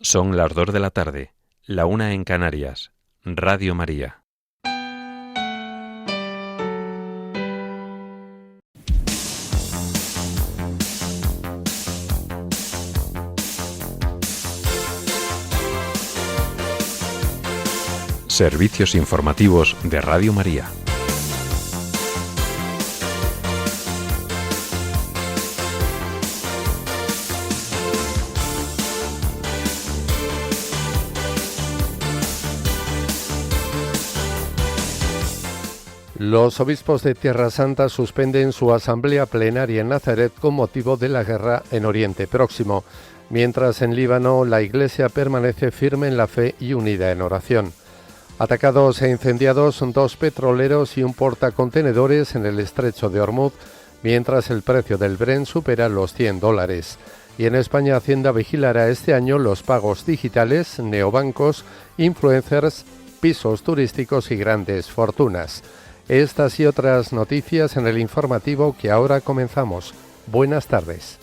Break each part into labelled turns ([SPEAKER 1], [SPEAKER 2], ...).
[SPEAKER 1] Son las 2 de la tarde, la 1 en Canarias. Radio María. Servicios informativos de Radio María.
[SPEAKER 2] Los obispos de Tierra Santa suspenden su asamblea plenaria en Nazaret con motivo de la guerra en Oriente Próximo, mientras en Líbano la Iglesia permanece firme en la fe y unida en oración. Atacados e incendiados 2 petroleros y un portacontenedores en el estrecho de Ormuz, mientras el precio del Brent supera los $100. Y en España Hacienda vigilará este año los pagos digitales, neobancos, influencers, pisos turísticos y grandes fortunas. Estas y otras noticias en el informativo que ahora comenzamos. Buenas tardes.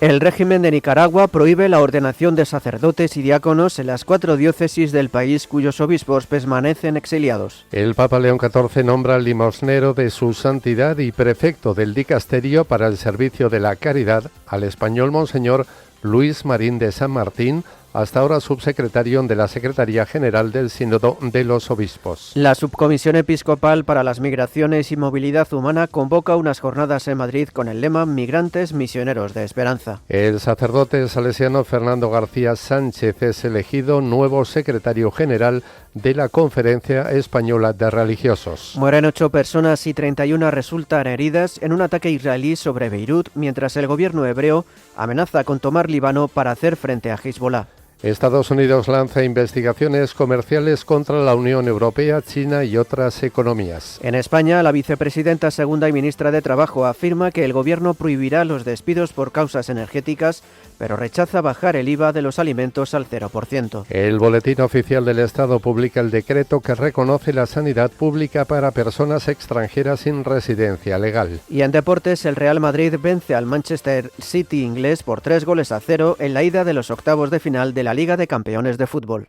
[SPEAKER 3] El régimen de Nicaragua prohíbe la ordenación de sacerdotes y diáconos en las 4 diócesis del país cuyos obispos permanecen exiliados.
[SPEAKER 2] El Papa León XIV nombra al limosnero de su santidad y prefecto del dicasterio para el servicio de la caridad al español Monseñor Luis Marín de San Martín, hasta ahora subsecretario de la Secretaría General del Sínodo de los Obispos.
[SPEAKER 3] La Subcomisión Episcopal para las Migraciones y Movilidad Humana convoca unas jornadas en Madrid con el lema Migrantes Misioneros de Esperanza.
[SPEAKER 2] El sacerdote salesiano Fernando García Sánchez es elegido nuevo secretario general de la Conferencia Española de Religiosos.
[SPEAKER 3] Mueren 8 personas y 31 resultan heridas en un ataque israelí sobre Beirut, mientras el gobierno hebreo amenaza con tomar Líbano para hacer frente a Hezbollah.
[SPEAKER 2] Estados Unidos lanza investigaciones comerciales contra la Unión Europea, China y otras economías.
[SPEAKER 3] En España, la vicepresidenta segunda y ministra de Trabajo afirma que el gobierno prohibirá los despidos por causas energéticas, pero rechaza bajar el IVA de los alimentos al 0%.
[SPEAKER 2] El Boletín Oficial del Estado publica el decreto que reconoce la sanidad pública para personas extranjeras sin residencia legal.
[SPEAKER 3] Y en deportes, el Real Madrid vence al Manchester City inglés por 3-0 en la ida de los octavos de final de la Liga de Campeones de Fútbol.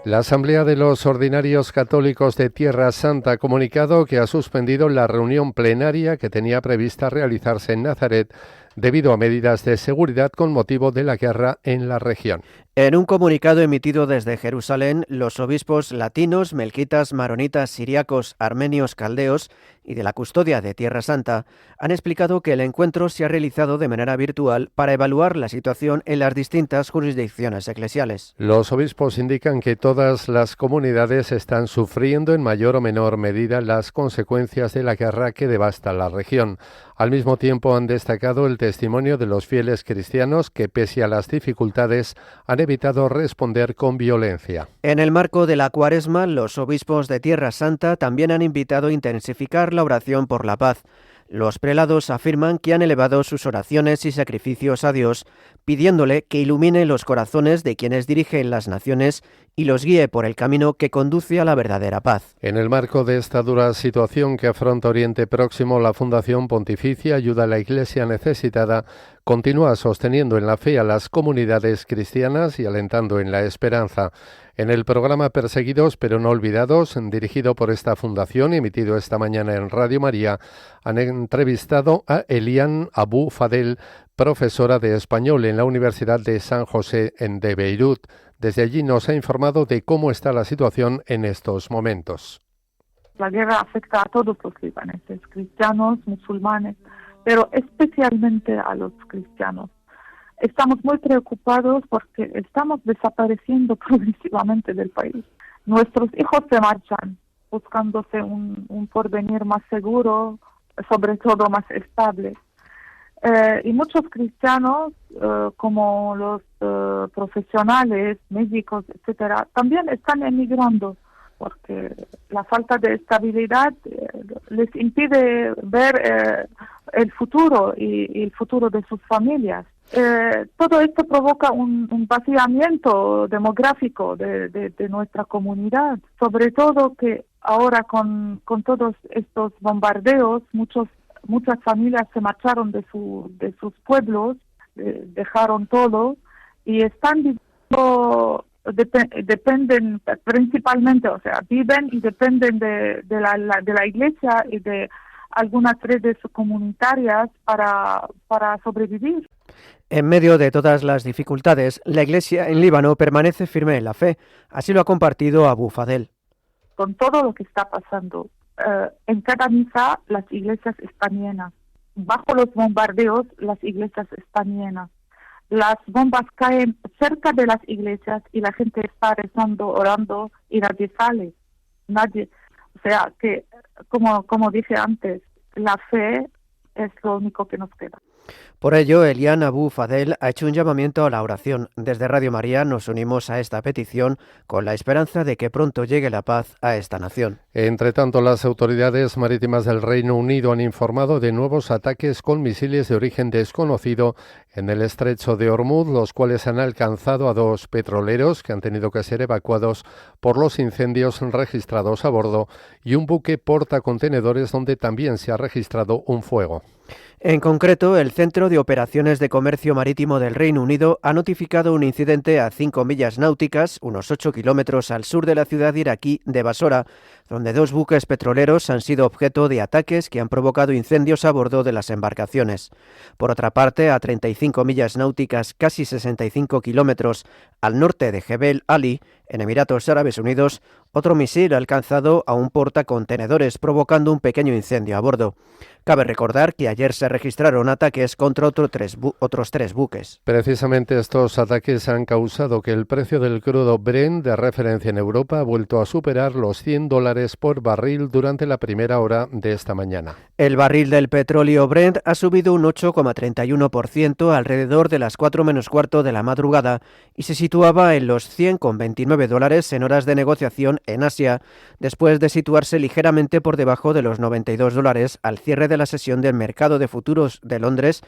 [SPEAKER 2] La Asamblea de los Ordinarios Católicos de Tierra Santa ha comunicado que ha suspendido la reunión plenaria que tenía prevista realizarse en Nazaret debido a medidas de seguridad con motivo de la guerra en la región.
[SPEAKER 3] En un comunicado emitido desde Jerusalén, los obispos latinos, melquitas, maronitas, siriacos, armenios, caldeos y de la Custodia de Tierra Santa han explicado que el encuentro se ha realizado de manera virtual para evaluar la situación en las distintas jurisdicciones eclesiales.
[SPEAKER 2] Los obispos indican que todas las comunidades están sufriendo en mayor o menor medida las consecuencias de la guerra que devasta la región. Al mismo tiempo han destacado el testimonio de los fieles cristianos que, pese a las dificultades, han evitado responder con violencia.
[SPEAKER 3] En el marco de la Cuaresma, los obispos de Tierra Santa también han invitado a intensificar la oración por la paz. Los prelados afirman que han elevado sus oraciones y sacrificios a Dios, pidiéndole que ilumine los corazones de quienes dirigen las naciones y los guíe por el camino que conduce a la verdadera paz.
[SPEAKER 2] En el marco de esta dura situación que afronta Oriente Próximo, la Fundación Pontificia Ayuda a la Iglesia Necesitada continúa sosteniendo en la fe a las comunidades cristianas y alentando en la esperanza. En el programa Perseguidos pero no olvidados, dirigido por esta fundación, emitido esta mañana en Radio María, han entrevistado a Elian Abu Fadel, profesora de español en la Universidad de San José de Beirut. Desde allí nos ha informado de cómo está la situación en estos momentos.
[SPEAKER 4] La guerra afecta a todos los libaneses, cristianos, musulmanes, pero especialmente a los cristianos. Estamos muy preocupados porque estamos desapareciendo progresivamente del país. Nuestros hijos se marchan buscándose un porvenir más seguro, sobre todo más estable. Y muchos cristianos, como los profesionales, médicos, etcétera, también están emigrando porque la falta de estabilidad les impide ver el futuro y el futuro de sus familias. Todo esto provoca un vaciamiento demográfico de nuestra comunidad, sobre todo que ahora con todos estos bombardeos muchas familias se marcharon de sus pueblos, dejaron todo y están viviendo, dependen principalmente, o sea, viven y dependen de la iglesia y de algunas redes comunitarias para sobrevivir.
[SPEAKER 3] En medio de todas las dificultades, la Iglesia en Líbano permanece firme en la fe. Así lo ha compartido Abu Fadel.
[SPEAKER 4] Con todo lo que está pasando, en cada misa las iglesias están llenas. Bajo los bombardeos las iglesias están llenas. Las bombas caen cerca de las iglesias y la gente está rezando, orando y nadie sale. O sea que, como dije antes, la fe es lo único que nos queda.
[SPEAKER 3] Por ello, Elian Abu Fadel ha hecho un llamamiento a la oración. Desde Radio María nos unimos a esta petición con la esperanza de que pronto llegue la paz a esta nación.
[SPEAKER 2] Entre tanto, las autoridades marítimas del Reino Unido han informado de nuevos ataques con misiles de origen desconocido en el estrecho de Hormuz, los cuales han alcanzado a 2 petroleros que han tenido que ser evacuados por los incendios registrados a bordo y un buque portacontenedores donde también se ha registrado un fuego.
[SPEAKER 3] En concreto, el Centro de Operaciones de Comercio Marítimo del Reino Unido ha notificado un incidente a 5 millas náuticas, unos 8 kilómetros al sur de la ciudad iraquí de Basora, donde 2 buques petroleros han sido objeto de ataques que han provocado incendios a bordo de las embarcaciones. Por otra parte, a 35 millas náuticas, casi 65 kilómetros al norte de Jebel Ali, en Emiratos Árabes Unidos, otro misil ha alcanzado a un portacontenedores, provocando un pequeño incendio a bordo. Cabe recordar que ayer se registraron ataques contra otros 3 buques.
[SPEAKER 2] Precisamente estos ataques han causado que el precio del crudo Brent de referencia en Europa ha vuelto a superar los $100 por barril durante la primera hora de esta mañana.
[SPEAKER 3] El barril del petróleo Brent ha subido un 8,31% alrededor de las 4 menos cuarto de la madrugada y se situaba en los $100,29 en horas de negociación en Asia, después de situarse ligeramente por debajo de los $92 al cierre de la sesión del mercado de futuros de Londres,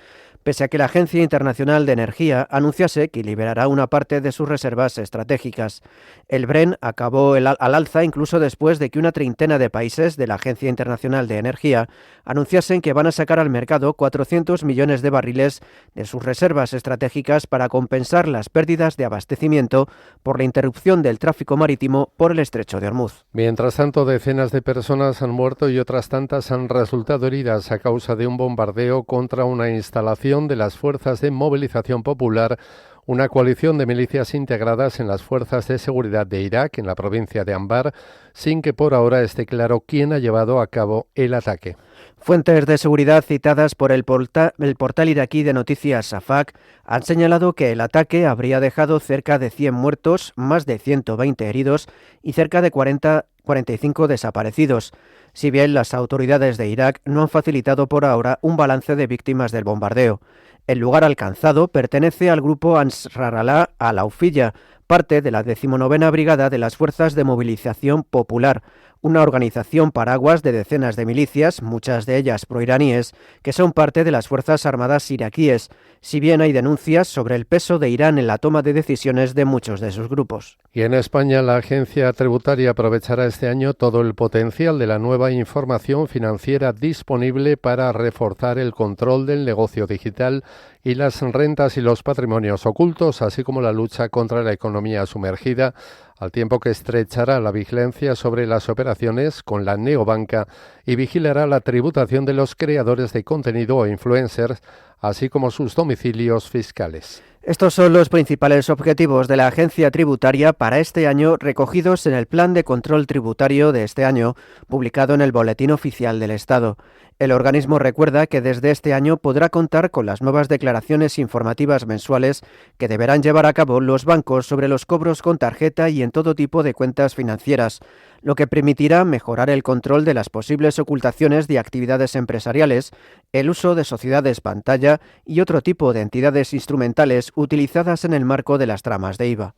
[SPEAKER 3] pese a que la Agencia Internacional de Energía anunciase que liberará una parte de sus reservas estratégicas. El Brent acabó al alza incluso después de que una treintena de países de la Agencia Internacional de Energía anunciasen que van a sacar al mercado 400 millones de barriles de sus reservas estratégicas para compensar las pérdidas de abastecimiento por la interrupción del tráfico marítimo por el estrecho de Hormuz.
[SPEAKER 2] Mientras tanto, decenas de personas han muerto y otras tantas han resultado heridas a causa de un bombardeo contra una instalación de las Fuerzas de Movilización Popular, una coalición de milicias integradas en las Fuerzas de Seguridad de Irak, en la provincia de Anbar, sin que por ahora esté claro quién ha llevado a cabo el ataque.
[SPEAKER 3] Fuentes de seguridad citadas por el portal iraquí de noticias Safak han señalado que el ataque habría dejado cerca de 100 muertos, más de 120 heridos y cerca de 45 desaparecidos, si bien las autoridades de Irak no han facilitado por ahora un balance de víctimas del bombardeo. El lugar alcanzado pertenece al grupo Ansar al-Aufiyya, parte de la 19ª Brigada de las Fuerzas de Movilización Popular, una organización paraguas de decenas de milicias, muchas de ellas proiraníes, que son parte de las Fuerzas Armadas iraquíes, si bien hay denuncias sobre el peso de Irán en la toma de decisiones de muchos de sus grupos.
[SPEAKER 2] Y en España, la agencia tributaria aprovechará este año todo el potencial de la nueva información financiera disponible para reforzar el control del negocio digital y las rentas y los patrimonios ocultos, así como la lucha contra la economía sumergida, al tiempo que estrechará la vigilancia sobre las operaciones con la neobanca y vigilará la tributación de los creadores de contenido o influencers, así como sus domicilios fiscales.
[SPEAKER 3] Estos son los principales objetivos de la agencia tributaria para este año, recogidos en el Plan de Control Tributario de este año, publicado en el Boletín Oficial del Estado. El organismo recuerda que desde este año podrá contar con las nuevas declaraciones informativas mensuales que deberán llevar a cabo los bancos sobre los cobros con tarjeta y en todo tipo de cuentas financieras, lo que permitirá mejorar el control de las posibles ocultaciones de actividades empresariales, el uso de sociedades pantalla y otro tipo de entidades instrumentales utilizadas en el marco de las tramas de IVA.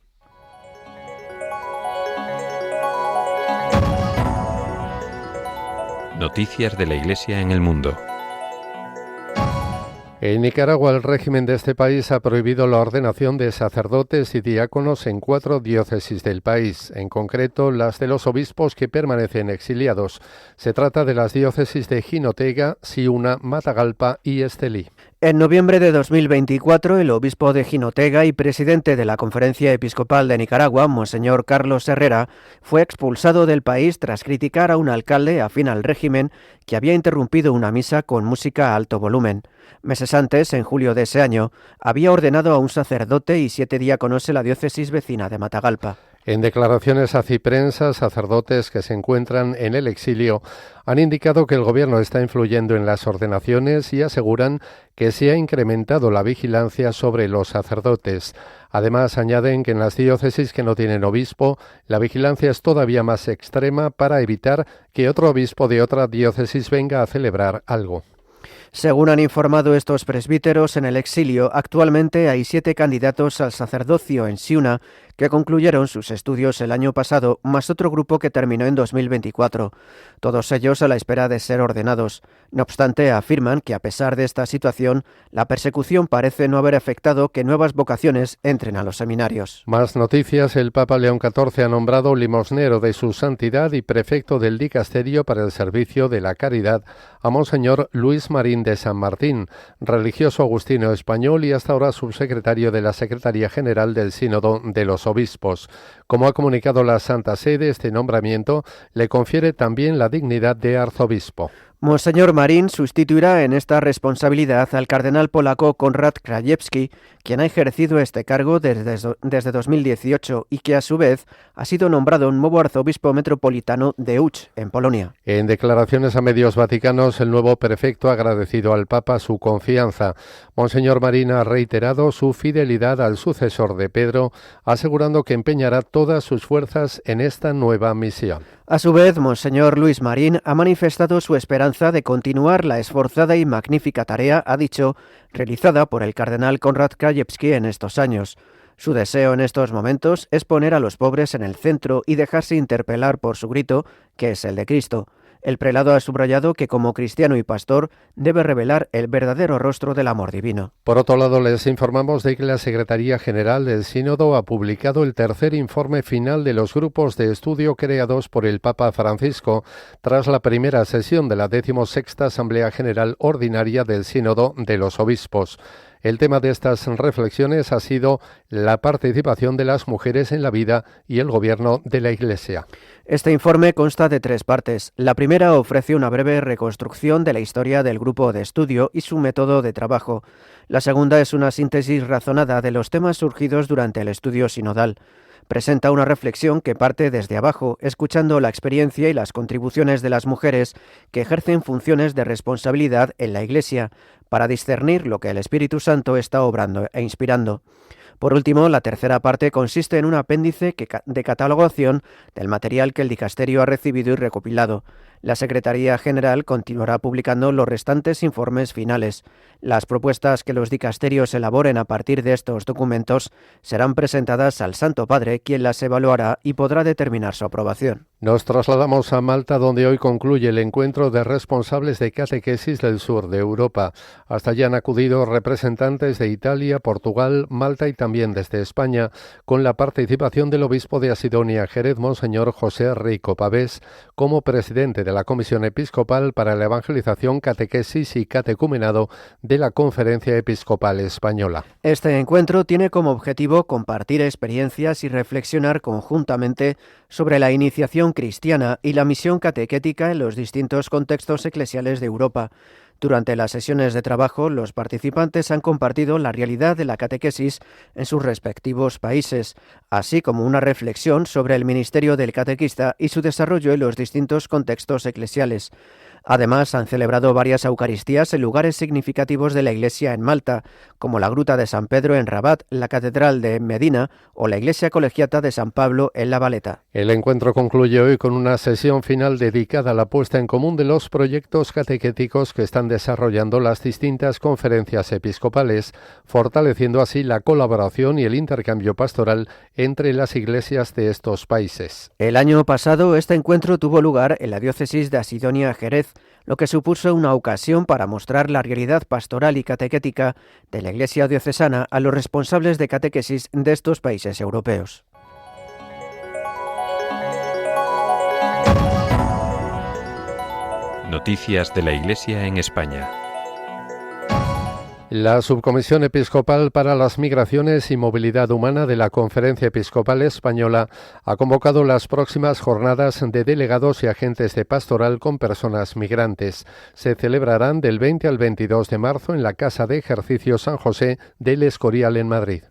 [SPEAKER 1] Noticias de la Iglesia en el mundo.
[SPEAKER 2] En Nicaragua, el régimen de este país ha prohibido la ordenación de sacerdotes y diáconos en 4 diócesis del país, en concreto las de los obispos que permanecen exiliados. Se trata de las diócesis de Jinotega, Ciuna, Matagalpa y Estelí.
[SPEAKER 3] En noviembre de 2024, el obispo de Jinotega y presidente de la Conferencia Episcopal de Nicaragua, Monseñor Carlos Herrera, fue expulsado del país tras criticar a un alcalde afín al régimen que había interrumpido una misa con música a alto volumen. Meses antes, en julio de ese año, había ordenado a un sacerdote y 7 diáconos en la diócesis vecina de Matagalpa.
[SPEAKER 2] En declaraciones a Ciprensa, sacerdotes que se encuentran en el exilio han indicado que el gobierno está influyendo en las ordenaciones y aseguran que se ha incrementado la vigilancia sobre los sacerdotes. Además, añaden que en las diócesis que no tienen obispo, la vigilancia es todavía más extrema para evitar que otro obispo de otra diócesis venga a celebrar algo.
[SPEAKER 3] Según han informado estos presbíteros en el exilio, actualmente hay 7 candidatos al sacerdocio en Ciuna que concluyeron sus estudios el año pasado, más otro grupo que terminó en 2024, todos ellos a la espera de ser ordenados. No obstante, afirman que a pesar de esta situación, la persecución parece no haber afectado que nuevas vocaciones entren a los seminarios.
[SPEAKER 2] Más noticias. El Papa León XIV ha nombrado limosnero de su santidad y prefecto del dicasterio para el servicio de la caridad a Monseñor Luis Marín de San Martín, religioso agustino español y hasta ahora subsecretario de la Secretaría General del Sínodo de los Obispos. Como ha comunicado la Santa Sede, este nombramiento le confiere también la dignidad de arzobispo.
[SPEAKER 3] Monseñor Marín sustituirá en esta responsabilidad al cardenal polaco Konrad Krajewski, quien ha ejercido este cargo desde 2018 y que a su vez ha sido nombrado nuevo arzobispo metropolitano de Łódź, en Polonia.
[SPEAKER 2] En declaraciones a medios vaticanos, el nuevo prefecto ha agradecido al Papa su confianza. Monseñor Marín ha reiterado su fidelidad al sucesor de Pedro, asegurando que empeñará todas sus fuerzas en esta nueva misión.
[SPEAKER 3] A su vez, Monseñor Luis Marín ha manifestado su esperanza de continuar la esforzada y magnífica tarea, ha dicho, realizada por el cardenal Konrad Krajewski en estos años. Su deseo en estos momentos es poner a los pobres en el centro y dejarse interpelar por su grito, que es el de Cristo. El prelado ha subrayado que como cristiano y pastor debe revelar el verdadero rostro del amor divino.
[SPEAKER 2] Por otro lado, les informamos de que la Secretaría General del Sínodo ha publicado el tercer informe final de los grupos de estudio creados por el Papa Francisco tras la primera sesión de la 16ª Asamblea General Ordinaria del Sínodo de los Obispos. El tema de estas reflexiones ha sido la participación de las mujeres en la vida y el gobierno de la Iglesia.
[SPEAKER 3] Este informe consta de 3 partes. La primera ofrece una breve reconstrucción de la historia del grupo de estudio y su método de trabajo. La segunda es una síntesis razonada de los temas surgidos durante el estudio sinodal. Presenta una reflexión que parte desde abajo, escuchando la experiencia y las contribuciones de las mujeres que ejercen funciones de responsabilidad en la Iglesia, para discernir lo que el Espíritu Santo está obrando e inspirando. Por último, la tercera parte consiste en un apéndice de catalogación del material que el dicasterio ha recibido y recopilado. La Secretaría General continuará publicando los restantes informes finales. Las propuestas que los dicasterios elaboren a partir de estos documentos serán presentadas al Santo Padre, quien las evaluará y podrá determinar su aprobación.
[SPEAKER 2] Nos trasladamos a Malta, donde hoy concluye el encuentro de responsables de catequesis del sur de Europa. Hasta allí han acudido representantes de Italia, Portugal, Malta y también desde España, con la participación del obispo de Asidonia Jerez, Monseñor José Rico Pavés, como presidente de la Comisión Episcopal para la Evangelización, Catequesis y Catecumenado de la Conferencia Episcopal Española.
[SPEAKER 3] Este encuentro tiene como objetivo compartir experiencias y reflexionar conjuntamente sobre la iniciación cristiana y la misión catequética en los distintos contextos eclesiales de Europa. Durante las sesiones de trabajo, los participantes han compartido la realidad de la catequesis en sus respectivos países, así como una reflexión sobre el ministerio del catequista y su desarrollo en los distintos contextos eclesiales. Además, han celebrado varias Eucaristías en lugares significativos de la Iglesia en Malta, como la Gruta de San Pedro en Rabat, la Catedral de Medina o la Iglesia Colegiata de San Pablo en La Valeta.
[SPEAKER 2] El encuentro concluye hoy con una sesión final dedicada a la puesta en común de los proyectos catequéticos que están desarrollando las distintas conferencias episcopales, fortaleciendo así la colaboración y el intercambio pastoral entre las iglesias de estos países.
[SPEAKER 3] El año pasado este encuentro tuvo lugar en la diócesis de Asidonia Jerez, lo que supuso una ocasión para mostrar la realidad pastoral y catequética de la Iglesia diocesana a los responsables de catequesis de estos países europeos.
[SPEAKER 1] Noticias de la Iglesia en España.
[SPEAKER 2] La Subcomisión Episcopal para las Migraciones y Movilidad Humana de la Conferencia Episcopal Española ha convocado las próximas jornadas de delegados y agentes de pastoral con personas migrantes. Se celebrarán del 20 al 22 de marzo en la Casa de Ejercicio San José del Escorial en Madrid.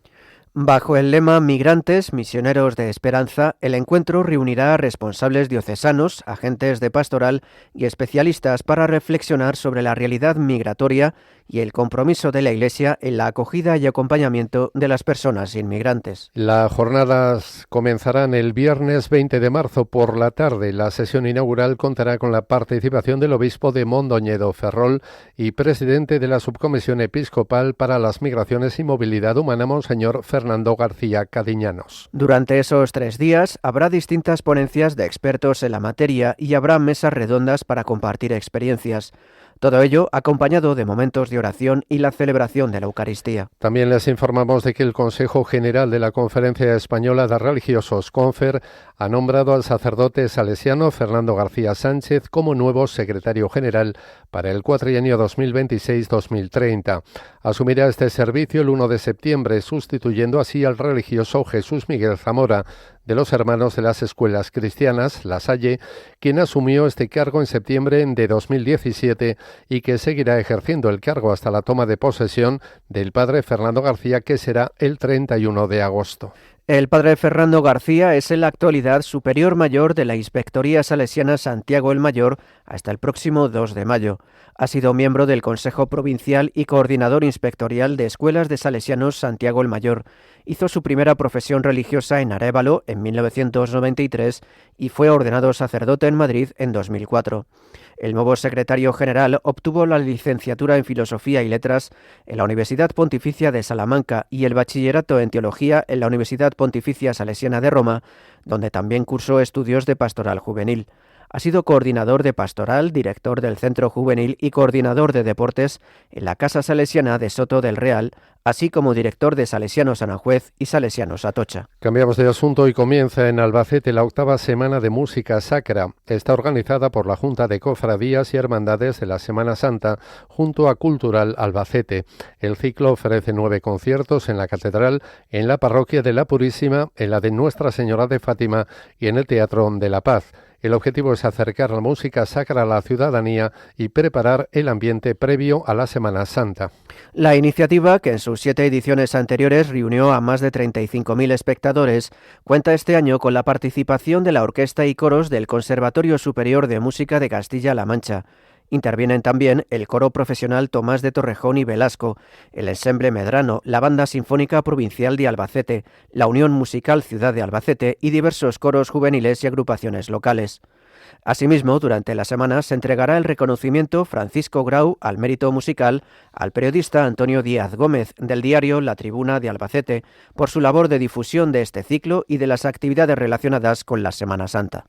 [SPEAKER 3] Bajo el lema Migrantes, Misioneros de Esperanza, el encuentro reunirá a responsables diocesanos, agentes de pastoral y especialistas para reflexionar sobre la realidad migratoria y el compromiso de la Iglesia en la acogida y acompañamiento de las personas inmigrantes.
[SPEAKER 2] Las jornadas comenzarán el viernes 20 de marzo por la tarde. La sesión inaugural contará con la participación del obispo de Mondoñedo, Ferrol, y presidente de la Subcomisión Episcopal para las Migraciones y Movilidad Humana, Monseñor Fernando García Cadiñanos.
[SPEAKER 3] Durante esos 3 días habrá distintas ponencias de expertos en la materia y habrá mesas redondas para compartir experiencias. Todo ello acompañado de momentos de oración y la celebración de la Eucaristía.
[SPEAKER 2] También les informamos de que el Consejo General de la Conferencia Española de Religiosos, CONFER, ha nombrado al sacerdote salesiano Fernando García Sánchez como nuevo secretario general para el cuatrienio 2026-2030. Asumirá este servicio el 1 de septiembre, sustituyendo así al religioso Jesús Miguel Zamora, de los Hermanos de las Escuelas Cristianas, La Salle, quien asumió este cargo en septiembre de 2017 y que seguirá ejerciendo el cargo hasta la toma de posesión del padre Fernando García, que será el 31 de agosto.
[SPEAKER 3] El padre Fernando García es en la actualidad superior mayor de la Inspectoría Salesiana Santiago el Mayor hasta el próximo 2 de mayo. Ha sido miembro del Consejo Provincial y coordinador inspectorial de Escuelas de Salesianos Santiago el Mayor. Hizo su primera profesión religiosa en Arévalo en 1993 y fue ordenado sacerdote en Madrid en 2004. El nuevo secretario general obtuvo la licenciatura en Filosofía y Letras en la Universidad Pontificia de Salamanca y el bachillerato en Teología en la Universidad Pontificia Salesiana de Roma, donde también cursó estudios de pastoral juvenil. Ha sido coordinador de pastoral, director del Centro Juvenil y coordinador de deportes en la Casa Salesiana de Soto del Real, así como director de Salesianos Aranjuez y Salesianos Atocha.
[SPEAKER 2] Cambiamos de asunto y comienza en Albacete la 8ª Semana de Música Sacra. Está organizada por la Junta de Cofradías y Hermandades de la Semana Santa junto a Cultural Albacete. El ciclo ofrece 9 conciertos en la Catedral, en la Parroquia de la Purísima, en la de Nuestra Señora de Fátima y en el Teatro de la Paz. El objetivo es acercar la música sacra a la ciudadanía y preparar el ambiente previo a la Semana Santa.
[SPEAKER 3] La iniciativa, que en sus 7 ediciones anteriores reunió a más de 35.000 espectadores, cuenta este año con la participación de la orquesta y coros del Conservatorio Superior de Música de Castilla-La Mancha. Intervienen también el coro profesional Tomás de Torrejón y Velasco, el ensemble Medrano, la Banda Sinfónica Provincial de Albacete, la Unión Musical Ciudad de Albacete y diversos coros juveniles y agrupaciones locales. Asimismo, durante la semana se entregará el reconocimiento Francisco Grau al mérito musical al periodista Antonio Díaz Gómez del diario La Tribuna de Albacete por su labor de difusión de este ciclo y de las actividades relacionadas con la Semana Santa.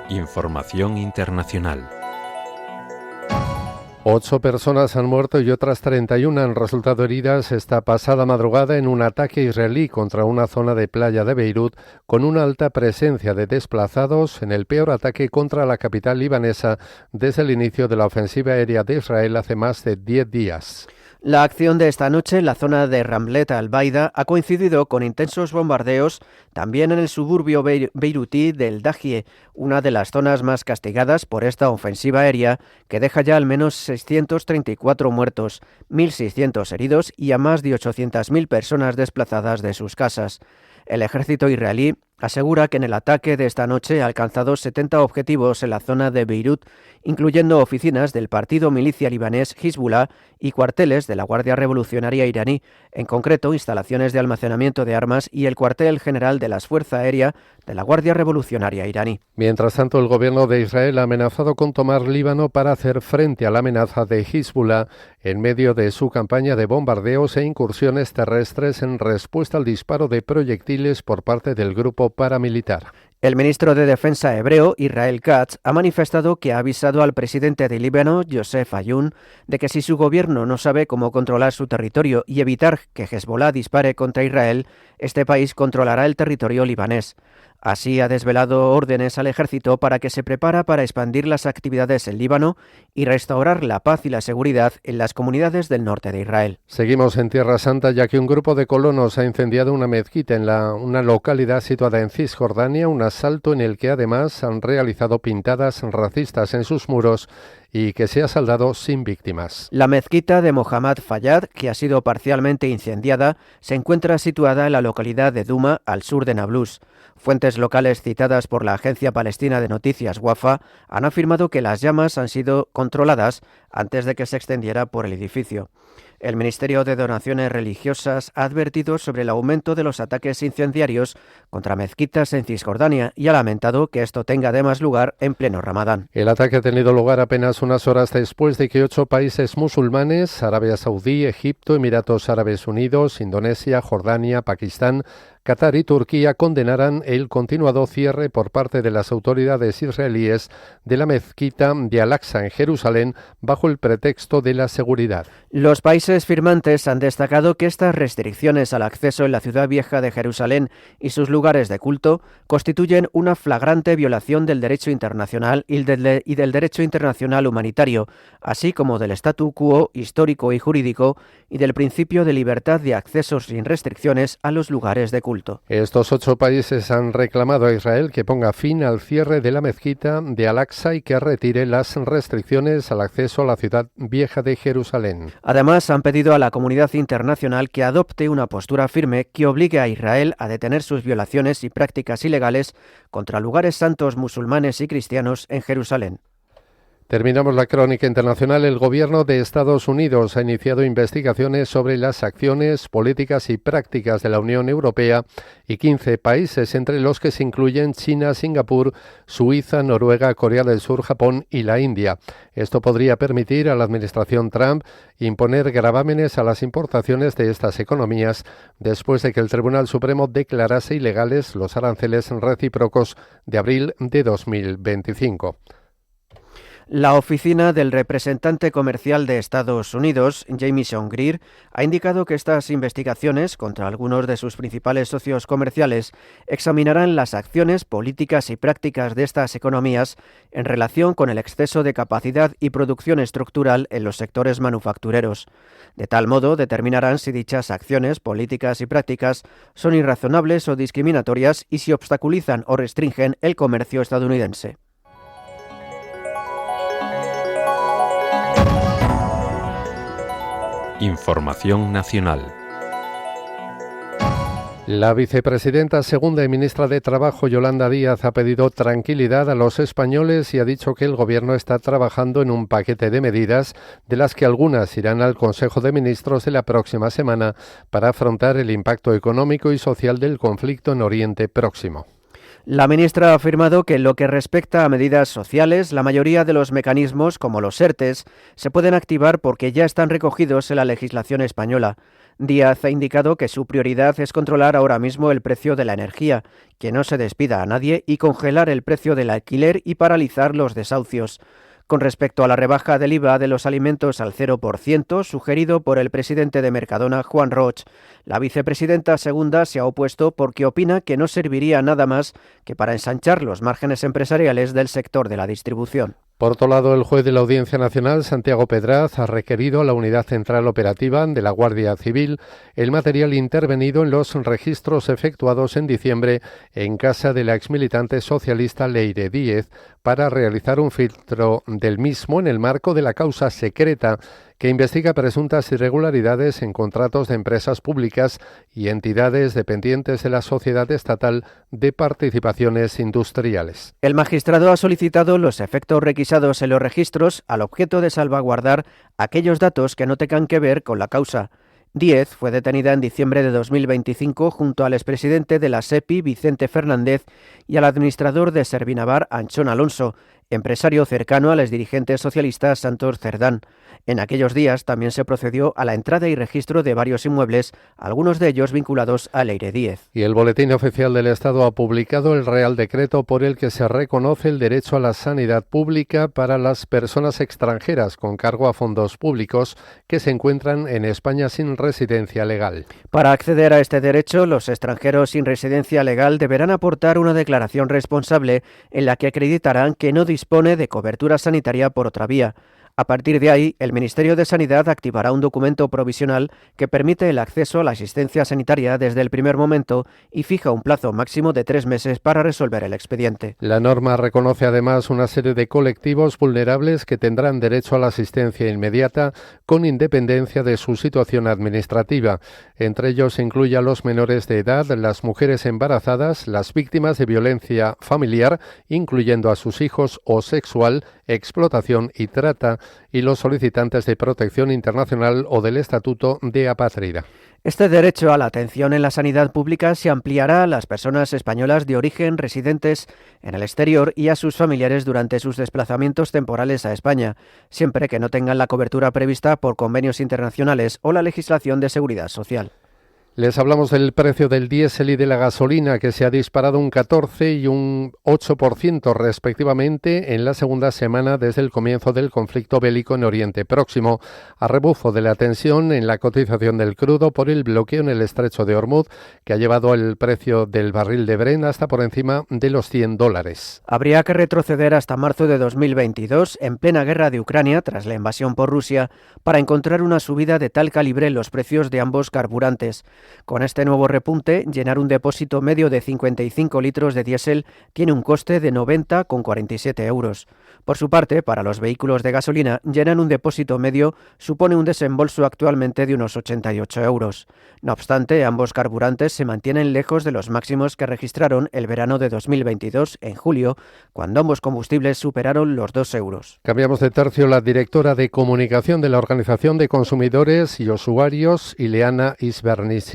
[SPEAKER 1] Información internacional.
[SPEAKER 2] 8 personas han muerto y otras 31 han resultado heridas esta pasada madrugada en un ataque israelí contra una zona de playa de Beirut con una alta presencia de desplazados en el peor ataque contra la capital libanesa desde el inicio de la ofensiva aérea de Israel hace más de 10 días.
[SPEAKER 3] La acción de esta noche en la zona de Ramlet al-Baida ha coincidido con intensos bombardeos también en el suburbio beirutí del Dahie, una de las zonas más castigadas por esta ofensiva aérea que deja ya al menos 634 muertos, 1.600 heridos y a más de 800.000 personas desplazadas de sus casas. El ejército israelí asegura que en el ataque de esta noche ha alcanzado 70 objetivos en la zona de Beirut, incluyendo oficinas del partido milicia libanés Hezbollah y cuarteles de la Guardia Revolucionaria iraní, en concreto instalaciones de almacenamiento de armas y el cuartel general de las Fuerzas Aéreas de la Guardia Revolucionaria iraní.
[SPEAKER 2] Mientras tanto, el gobierno de Israel ha amenazado con tomar Líbano para hacer frente a la amenaza de Hezbollah en medio de su campaña de bombardeos e incursiones terrestres en respuesta al disparo de proyectiles por parte del grupo paramilitar.
[SPEAKER 3] El ministro de Defensa hebreo, Israel Katz, ha manifestado que ha avisado al presidente de Líbano, Joseph Ayoun, de que si su gobierno no sabe cómo controlar su territorio y evitar que Hezbollah dispare contra Israel, este país controlará el territorio libanés. Así ha desvelado órdenes al ejército para que se prepara para expandir las actividades en Líbano y restaurar la paz y la seguridad en las comunidades del norte de Israel.
[SPEAKER 2] Seguimos en Tierra Santa, ya que un grupo de colonos ha incendiado una mezquita en una localidad situada en Cisjordania, un asalto en el que además han realizado pintadas racistas en sus muros y que se ha saldado sin víctimas.
[SPEAKER 3] La mezquita de Mohammad Fayyad, que ha sido parcialmente incendiada, se encuentra situada en la localidad de Duma, al sur de Nablus. Fuentes locales citadas por la agencia palestina de noticias Wafa han afirmado que las llamas han sido controladas antes de que se extendiera por el edificio. El Ministerio de Donaciones Religiosas ha advertido sobre el aumento de los ataques incendiarios contra mezquitas en Cisjordania y ha lamentado que esto tenga además lugar en pleno Ramadán.
[SPEAKER 2] El ataque ha tenido lugar apenas unas horas después de que 8 países musulmanes, Arabia Saudí, Egipto, Emiratos Árabes Unidos, Indonesia, Jordania, Pakistán, Qatar y Turquía condenaran el continuado cierre por parte de las autoridades israelíes de la mezquita de Al-Aqsa en Jerusalén bajo el pretexto de la seguridad.
[SPEAKER 3] Los países firmantes han destacado que estas restricciones al acceso en la ciudad vieja de Jerusalén y sus lugares de culto constituyen una flagrante violación del derecho internacional y del derecho internacional humanitario, así como del statu quo histórico y jurídico y del principio de libertad de acceso sin restricciones a los lugares de culto.
[SPEAKER 2] Estos 8 países han reclamado a Israel que ponga fin al cierre de la mezquita de Al-Aqsa y que retire las restricciones al acceso a la ciudad vieja de Jerusalén.
[SPEAKER 3] Además, han pedido a la comunidad internacional que adopte una postura firme que obligue a Israel a detener sus violaciones y prácticas ilegales contra lugares santos musulmanes y cristianos en Jerusalén.
[SPEAKER 2] Terminamos la crónica internacional. El gobierno de Estados Unidos ha iniciado investigaciones sobre las acciones, políticas y prácticas de la Unión Europea y 15 países, entre los que se incluyen China, Singapur, Suiza, Noruega, Corea del Sur, Japón y la India. Esto podría permitir a la administración Trump imponer gravámenes a las importaciones de estas economías después de que el Tribunal Supremo declarase ilegales los aranceles recíprocos de abril de 2025.
[SPEAKER 3] La oficina del representante comercial de Estados Unidos, Jamieson Greer, ha indicado que estas investigaciones contra algunos de sus principales socios comerciales examinarán las acciones, políticas y prácticas de estas economías en relación con el exceso de capacidad y producción estructural en los sectores manufactureros. De tal modo, determinarán si dichas acciones, políticas y prácticas son irrazonables o discriminatorias y si obstaculizan o restringen el comercio estadounidense.
[SPEAKER 1] Información nacional.
[SPEAKER 2] La vicepresidenta segunda y ministra de Trabajo, Yolanda Díaz, ha pedido tranquilidad a los españoles y ha dicho que el Gobierno está trabajando en un paquete de medidas, de las que algunas irán al Consejo de Ministros de la próxima semana para afrontar el impacto económico y social del conflicto en Oriente Próximo.
[SPEAKER 3] La ministra ha afirmado que en lo que respecta a medidas sociales, la mayoría de los mecanismos, como los ERTEs, se pueden activar porque ya están recogidos en la legislación española. Díaz ha indicado que su prioridad es controlar ahora mismo el precio de la energía, que no se despida a nadie y congelar el precio del alquiler y paralizar los desahucios. Con respecto a la rebaja del IVA de los alimentos al 0%, sugerido por el presidente de Mercadona, Juan Roig, la vicepresidenta segunda se ha opuesto porque opina que no serviría nada más que para ensanchar los márgenes empresariales del sector de la distribución.
[SPEAKER 2] Por otro lado, el juez de la Audiencia Nacional, Santiago Pedraz, ha requerido a la Unidad Central Operativa de la Guardia Civil el material intervenido en los registros efectuados en diciembre en casa de la exmilitante socialista Leire Díez para realizar un filtro del mismo en el marco de la causa secreta que investiga presuntas irregularidades en contratos de empresas públicas y entidades dependientes de la Sociedad Estatal de Participaciones Industriales.
[SPEAKER 3] El magistrado ha solicitado los efectos requisados en los registros al objeto de salvaguardar aquellos datos que no tengan que ver con la causa. Díez fue detenida en diciembre de 2025 junto al expresidente de la SEPI, Vicente Fernández, y al administrador de Servinavar, Anchón Alonso, empresario cercano a los dirigentes socialistas Santos Cerdán. En aquellos días también se procedió a la entrada y registro de varios inmuebles, algunos de ellos vinculados a Leire Díez.
[SPEAKER 2] Y el Boletín Oficial del Estado ha publicado el Real Decreto por el que se reconoce el derecho a la sanidad pública para las personas extranjeras con cargo a fondos públicos que se encuentran en España sin residencia legal.
[SPEAKER 3] Para acceder a este derecho, los extranjeros sin residencia legal deberán aportar una declaración responsable en la que acreditarán que no dispone de cobertura sanitaria por otra vía. A partir de ahí, el Ministerio de Sanidad activará un documento provisional que permite el acceso a la asistencia sanitaria desde el primer momento y fija un plazo máximo de 3 meses para resolver el expediente.
[SPEAKER 2] La norma reconoce además una serie de colectivos vulnerables que tendrán derecho a la asistencia inmediata con independencia de su situación administrativa. Entre ellos se incluye a los menores de edad, las mujeres embarazadas, las víctimas de violencia familiar, incluyendo a sus hijos, o sexual, explotación y trata, y los solicitantes de protección internacional o del estatuto de apátrida.
[SPEAKER 3] Este derecho a la atención en la sanidad pública se ampliará a las personas españolas de origen residentes en el exterior y a sus familiares durante sus desplazamientos temporales a España, siempre que no tengan la cobertura prevista por convenios internacionales o la legislación de seguridad social.
[SPEAKER 2] Les hablamos del precio del diésel y de la gasolina, que se ha disparado un 14 y un 8% respectivamente en la segunda semana desde el comienzo del conflicto bélico en Oriente Próximo, a rebufo de la tensión en la cotización del crudo por el bloqueo en el estrecho de Hormuz, que ha llevado el precio del barril de Brent hasta por encima de los $100.
[SPEAKER 3] Habría que retroceder hasta marzo de 2022, en plena guerra de Ucrania, tras la invasión por Rusia, para encontrar una subida de tal calibre en los precios de ambos carburantes. Con este nuevo repunte, llenar un depósito medio de 55 litros de diésel tiene un coste de 90,47 euros. Por su parte, para los vehículos de gasolina, llenar un depósito medio supone un desembolso actualmente de unos 88 euros. No obstante, ambos carburantes se mantienen lejos de los máximos que registraron el verano de 2022, en julio, cuando ambos combustibles superaron los 2 euros.
[SPEAKER 2] Cambiamos de tercio. La directora de comunicación de la Organización de Consumidores y Usuarios, Ileana Isbernicianu,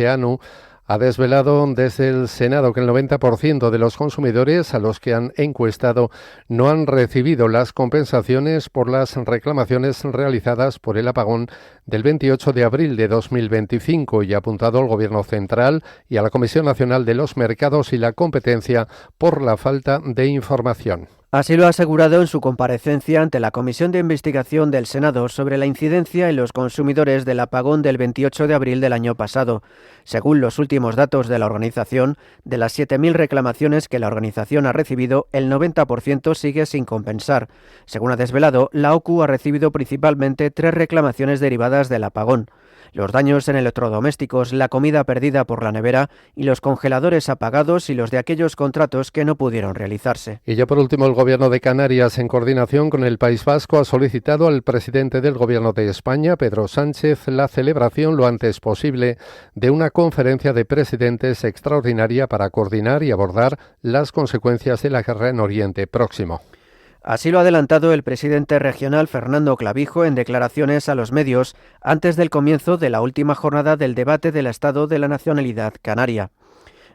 [SPEAKER 2] ha desvelado desde el Senado que el 90% de los consumidores a los que han encuestado no han recibido las compensaciones por las reclamaciones realizadas por el apagón del 28 de abril de 2025 y ha apuntado al Gobierno Central y a la Comisión Nacional de los Mercados y la Competencia por la falta de información.
[SPEAKER 3] Así lo ha asegurado en su comparecencia ante la Comisión de Investigación del Senado sobre la incidencia en los consumidores del apagón del 28 de abril del año pasado. Según los últimos datos de la organización, de las 7.000 reclamaciones que la organización ha recibido, el 90% sigue sin compensar. Según ha desvelado, la OCU ha recibido principalmente 3 reclamaciones derivadas del apagón: los daños en electrodomésticos, la comida perdida por la nevera y los congeladores apagados y los de aquellos contratos que no pudieron realizarse.
[SPEAKER 2] Y ya por último, el Gobierno de Canarias, en coordinación con el País Vasco, ha solicitado al presidente del Gobierno de España, Pedro Sánchez, la celebración lo antes posible de una conferencia de presidentes extraordinaria para coordinar y abordar las consecuencias de la guerra en Oriente Próximo.
[SPEAKER 3] Así lo ha adelantado el presidente regional Fernando Clavijo en declaraciones a los medios antes del comienzo de la última jornada del debate del Estado de la Nacionalidad Canaria.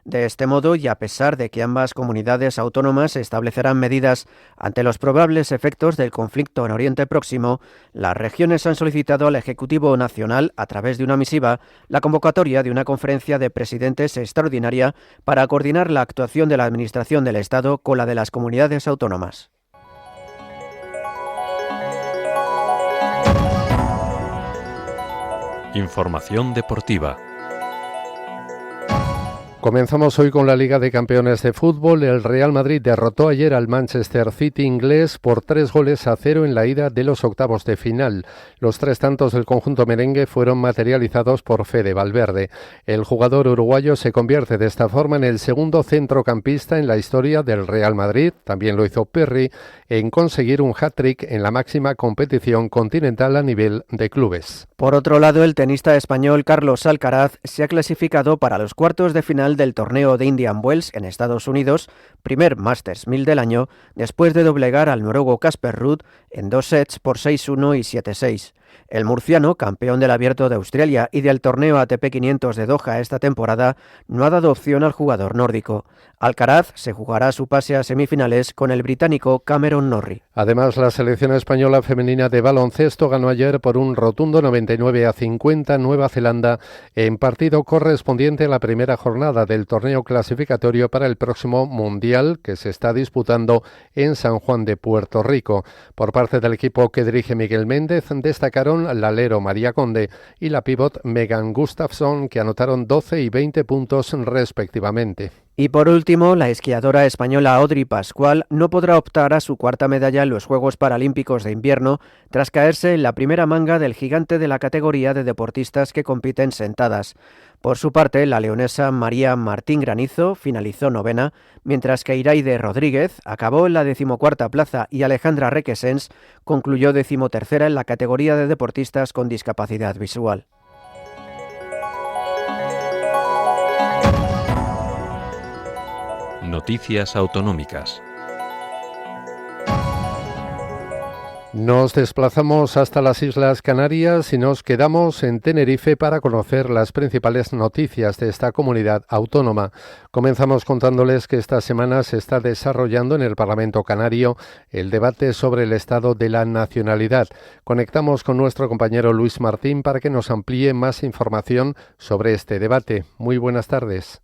[SPEAKER 3] De este modo, y a pesar de que ambas comunidades autónomas establecerán medidas ante los probables efectos del conflicto en Oriente Próximo, las regiones han solicitado al Ejecutivo Nacional, a través de una misiva, la convocatoria de una conferencia de presidentes extraordinaria para coordinar la actuación de la Administración del Estado con la de las comunidades autónomas.
[SPEAKER 1] Información deportiva.
[SPEAKER 2] Comenzamos hoy con la Liga de Campeones de Fútbol. El Real Madrid derrotó ayer al Manchester City inglés por 3-0 en la ida de los octavos de final. Los 3 tantos del conjunto merengue fueron materializados por Fede Valverde. El jugador uruguayo se convierte de esta forma en el segundo centrocampista en la historia del Real Madrid, también lo hizo Pirri, en conseguir un hat-trick en la máxima competición continental a nivel de clubes.
[SPEAKER 3] Por otro lado, el tenista español Carlos Alcaraz se ha clasificado para los cuartos de final del torneo de Indian Wells en Estados Unidos, primer Masters 1000 del año, después de doblegar al noruego Casper Ruud en 2 sets por 6-1 y 7-6. El murciano, campeón del Abierto de Australia y del torneo ATP 500 de Doha esta temporada, no ha dado opción al jugador nórdico. Alcaraz se jugará su pase a semifinales con el británico Cameron Norrie.
[SPEAKER 2] Además, la selección española femenina de baloncesto ganó ayer por un rotundo 99-50 Nueva Zelanda en partido correspondiente a la primera jornada del torneo clasificatorio para el próximo Mundial que se está disputando en San Juan de Puerto Rico. Por parte del equipo que dirige Miguel Méndez, destacaron el alero María Conde y la pívot Megan Gustafsson, que anotaron 12 y 20 puntos respectivamente.
[SPEAKER 3] Y por último, la esquiadora española Audrey Pascual no podrá optar a su cuarta medalla en los Juegos Paralímpicos de Invierno tras caerse en la primera manga del gigante de la categoría de deportistas que compiten sentadas. Por su parte, la leonesa María Martín Granizo finalizó novena, mientras que Iraide Rodríguez acabó en la 14ª plaza y Alejandra Requesens concluyó 13ª en la categoría de deportistas con discapacidad visual.
[SPEAKER 1] Noticias autonómicas.
[SPEAKER 2] Nos desplazamos hasta las Islas Canarias y nos quedamos en Tenerife para conocer las principales noticias de esta comunidad autónoma. Comenzamos contándoles que esta semana se está desarrollando en el Parlamento Canario el debate sobre el estado de la nacionalidad. Conectamos con nuestro compañero Luis Martín para que nos amplíe más información sobre este debate. Muy buenas tardes.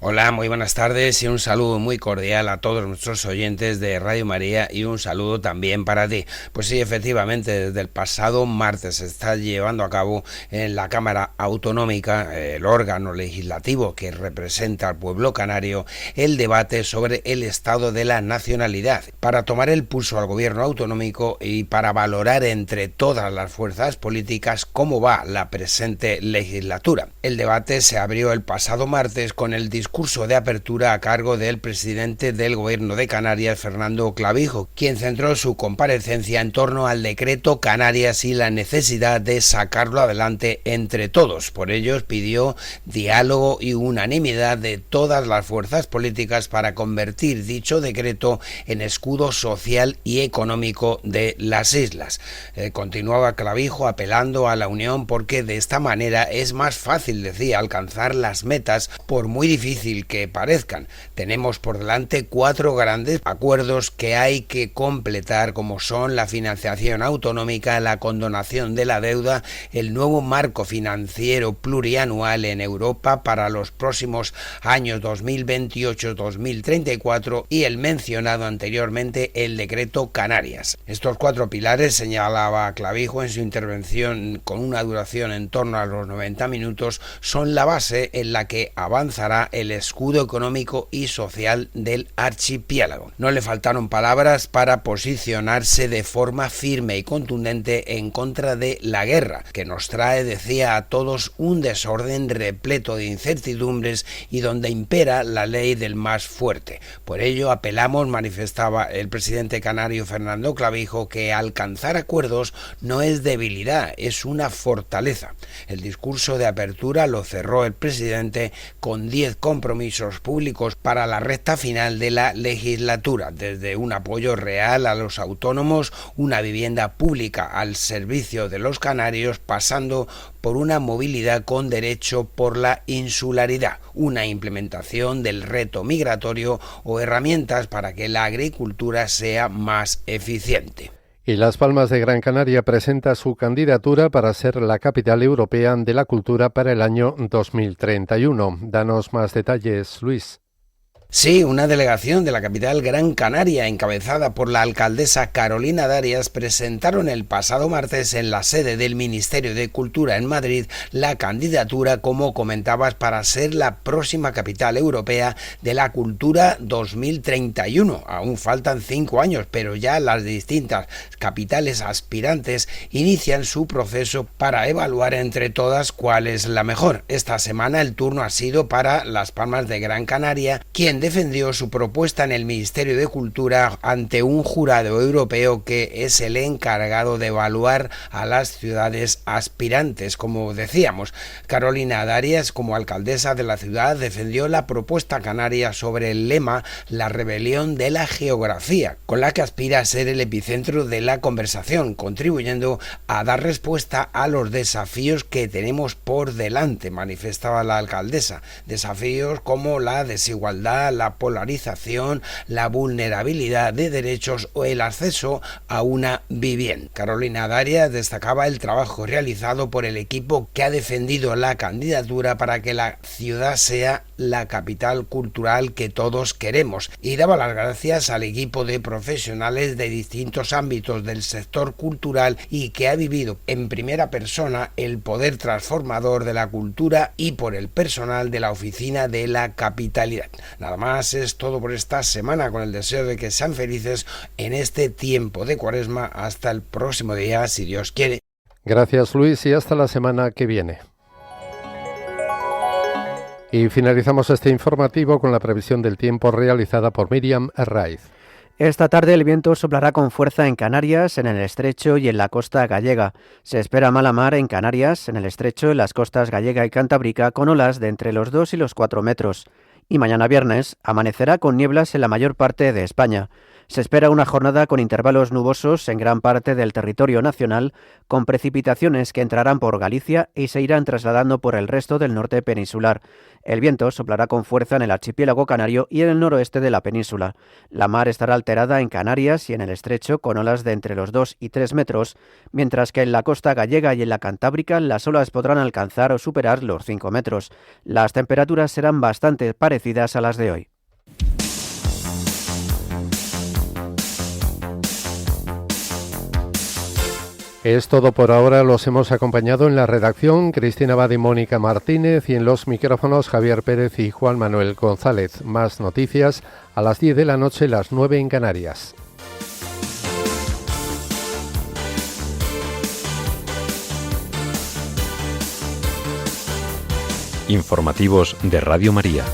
[SPEAKER 5] Hola, muy buenas tardes y un saludo muy cordial a todos nuestros oyentes de Radio María y un saludo también para ti. Pues sí, efectivamente, desde el pasado martes se está llevando a cabo en la Cámara Autonómica, el órgano legislativo que representa al pueblo canario, el debate sobre el estado de la nacionalidad, para tomar el pulso al gobierno autonómico y para valorar entre todas las fuerzas políticas cómo va la presente legislatura. El debate se abrió el pasado martes con el discurso de apertura a cargo del presidente del Gobierno de Canarias, Fernando Clavijo, quien centró su comparecencia en torno al decreto Canarias y la necesidad de sacarlo adelante entre todos. Por ello pidió diálogo y unanimidad de todas las fuerzas políticas para convertir dicho decreto en escudo social y económico de las islas. Continuaba Clavijo apelando a la unión porque de esta manera es más fácil, decía, alcanzar las metas por muy difícil que parezcan. Tenemos por delante 4 grandes acuerdos que hay que completar, como son la financiación autonómica, la condonación de la deuda, el nuevo marco financiero plurianual en Europa para los próximos años 2028-2034 y el mencionado anteriormente, el decreto Canarias. Estos 4 pilares, señalaba Clavijo en su intervención con una duración en torno a los 90 minutos, son la base en la que avanzará el escudo económico y social del archipiélago. No le faltaron palabras para posicionarse de forma firme y contundente en contra de la guerra, que nos trae, decía, a todos un desorden repleto de incertidumbres y donde impera la ley del más fuerte. Por ello apelamos, manifestaba el presidente canario Fernando Clavijo, que alcanzar acuerdos no es debilidad, es una fortaleza. El discurso de apertura lo cerró el presidente con 10 compromisos públicos para la recta final de la legislatura, desde un apoyo real a los autónomos, una vivienda pública al servicio de los canarios, pasando por una movilidad con derecho por la insularidad, una implementación del reto migratorio o herramientas para que la agricultura sea más eficiente.
[SPEAKER 2] Y Las Palmas de Gran Canaria presenta su candidatura para ser la capital europea de la cultura para el año 2031. Danos más detalles, Luis.
[SPEAKER 5] Sí, una delegación de la capital Gran Canaria, encabezada por la alcaldesa Carolina Darias, presentaron el pasado martes en la sede del Ministerio de Cultura en Madrid la candidatura, como comentabas, para ser la próxima capital europea de la cultura 2031. Aún faltan 5 años, pero ya las distintas capitales aspirantes inician su proceso para evaluar entre todas cuál es la mejor. Esta semana el turno ha sido para Las Palmas de Gran Canaria, quien quien defendió su propuesta en el Ministerio de Cultura ante un jurado europeo que es el encargado de evaluar a las ciudades aspirantes. Como decíamos, Carolina Darias, como alcaldesa de la ciudad, defendió la propuesta canaria sobre el lema "La rebelión de la geografía", con la que aspira a ser el epicentro de la conversación, contribuyendo a dar respuesta a los desafíos que tenemos por delante, manifestaba la alcaldesa. Desafíos como la desigualdad, la polarización, la vulnerabilidad de derechos o el acceso a una vivienda. Carolina Darias destacaba el trabajo realizado por el equipo que ha defendido la candidatura para que la ciudad sea la capital cultural que todos queremos, y daba las gracias al equipo de profesionales de distintos ámbitos del sector cultural y que ha vivido en primera persona el poder transformador de la cultura, y por el personal de la oficina de la capitalidad. Nada más, es todo por esta semana, con el deseo de que sean felices en este tiempo de Cuaresma. Hasta el próximo día, si Dios quiere.
[SPEAKER 2] Gracias, Luis, y hasta la semana que viene. Y finalizamos este informativo con la previsión del tiempo realizada por Miriam Herraiz.
[SPEAKER 3] Esta tarde el viento soplará con fuerza en Canarias, en el estrecho y en la costa gallega. Se espera mala mar en Canarias, en el estrecho, en las costas gallega y cantábrica, con olas de entre los 2 y los 4 metros. Y mañana viernes amanecerá con nieblas en la mayor parte de España. Se espera una jornada con intervalos nubosos en gran parte del territorio nacional, con precipitaciones que entrarán por Galicia y se irán trasladando por el resto del norte peninsular. El viento soplará con fuerza en el archipiélago canario y en el noroeste de la península. La mar estará alterada en Canarias y en el estrecho con olas de entre los 2 y 3 metros, mientras que en la costa gallega y en la cantábrica las olas podrán alcanzar o superar los 5 metros. Las temperaturas serán bastante parecidas a las de hoy.
[SPEAKER 2] Es todo por ahora. Los hemos acompañado en la redacción Cristina Abad y Mónica Martínez, y en los micrófonos Javier Pérez y Juan Manuel González. Más noticias a las 10 de la noche, las 9 en Canarias.
[SPEAKER 1] Informativos de Radio María.